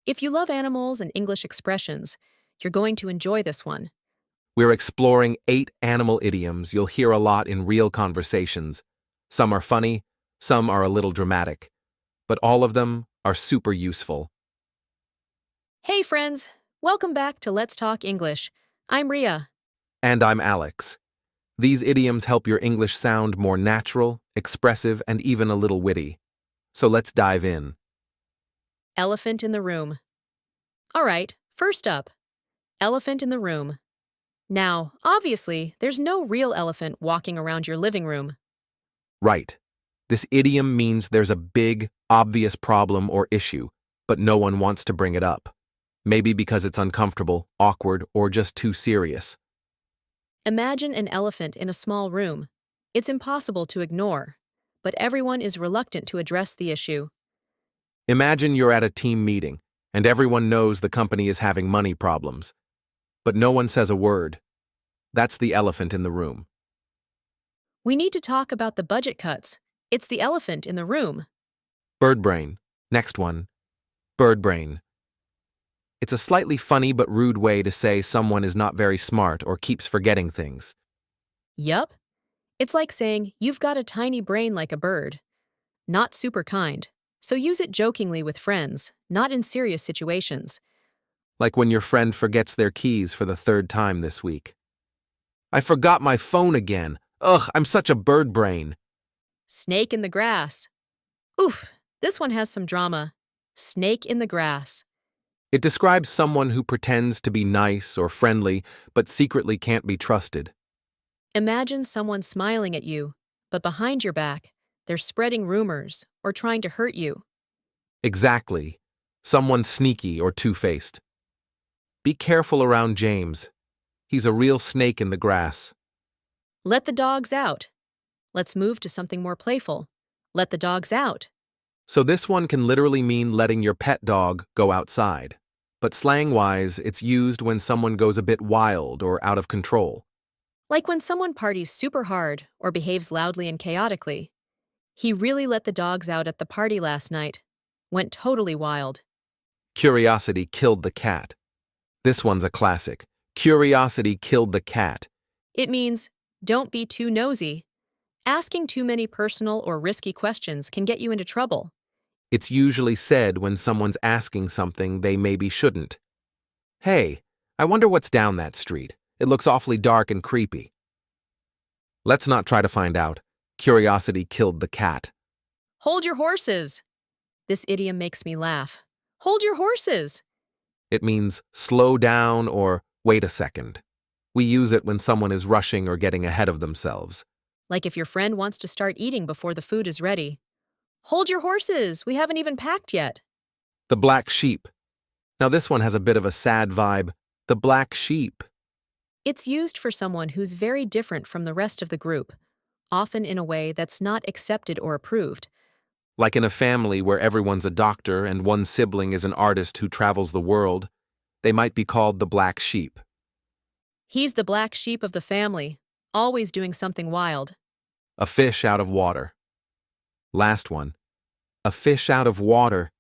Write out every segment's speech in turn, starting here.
If you love animals and English expressions, you're going to enjoy this one. We're exploring 8 animal idioms you'll hear a lot in real conversations. Some are funny, some are a little dramatic, but all of them are super useful. Hey friends, welcome back to Let's Talk English. I'm Riya. And I'm Alex. These idioms help your English sound more natural, expressive, and even a little witty. So let's dive in. Elephant in the room. All right, first up, elephant in the room. Now, obviously, there's no real elephant walking around your living room. Right. This idiom means there's a big, obvious problem or issue, but no one wants to bring it up. Maybe because it's uncomfortable, awkward, or just too serious. Imagine an elephant in a small room. It's impossible to ignore, but everyone is reluctant to address the issue. Imagine you're at a team meeting, and everyone knows the company is having money problems. But no one says a word. That's the elephant in the room. We need to talk about the budget cuts. It's the elephant in the room. Bird brain. Next one. Bird brain. It's a slightly funny but rude way to say someone is not very smart or keeps forgetting things. Yup. It's like saying, you've got a tiny brain like a bird. Not super kind. So use it jokingly with friends, not in serious situations. Like when your friend forgets their keys for the 3rd time this week. I forgot my phone again. Ugh, I'm such a bird brain. Snake in the grass. Oof, this one has some drama. Snake in the grass. It describes someone who pretends to be nice or friendly, but secretly can't be trusted. Imagine someone smiling at you, but behind your back, they're spreading rumors or trying to hurt you. Exactly. Someone sneaky or two-faced. Be careful around James. He's a real snake in the grass. Let the dogs out. Let's move to something more playful. Let the dogs out. So this one can literally mean letting your pet dog go outside. But slang-wise, it's used when someone goes a bit wild or out of control. Like when someone parties super hard or behaves loudly and chaotically. He really let the dogs out at the party last night. Went totally wild. Curiosity killed the cat. This one's a classic. Curiosity killed the cat. It means, don't be too nosy. Asking too many personal or risky questions can get you into trouble. It's usually said when someone's asking something they maybe shouldn't. Hey, I wonder what's down that street. It looks awfully dark and creepy. Let's not try to find out. Curiosity killed the cat. Hold your horses. This idiom makes me laugh. Hold your horses. It means slow down or wait a second. We use it when someone is rushing or getting ahead of themselves. Like if your friend wants to start eating before the food is ready. Hold your horses. We haven't even packed yet. The black sheep. Now this one has a bit of a sad vibe. The black sheep. It's used for someone who's very different from the rest of the group, often in a way that's not accepted or approved. Like in a family where everyone's a doctor and one sibling is an artist who travels the world, they might be called the black sheep. He's the black sheep of the family, always doing something wild. A fish out of water. Last one. A fish out of water.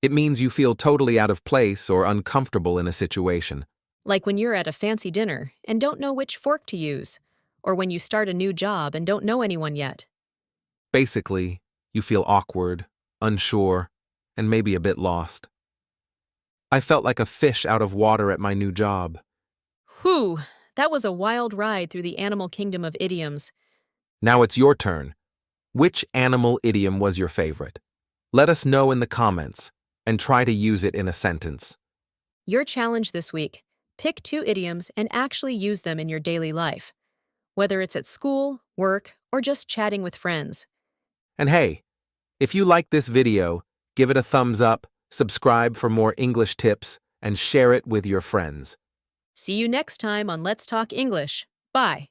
It means you feel totally out of place or uncomfortable in a situation. Like when you're at a fancy dinner and don't know which fork to use, or when you start a new job and don't know anyone yet. Basically, you feel awkward, unsure, and maybe a bit lost. I felt like a fish out of water at my new job. Whew, that was a wild ride through the animal kingdom of idioms. Now it's your turn. Which animal idiom was your favorite? Let us know in the comments, and try to use it in a sentence. Your challenge this week: pick 2 idioms and actually use them in your daily life, whether it's at school, work, or just chatting with friends. And hey, if you like this video, give it a thumbs up, subscribe for more English tips, and share it with your friends. See you next time on Let's Talk English. Bye.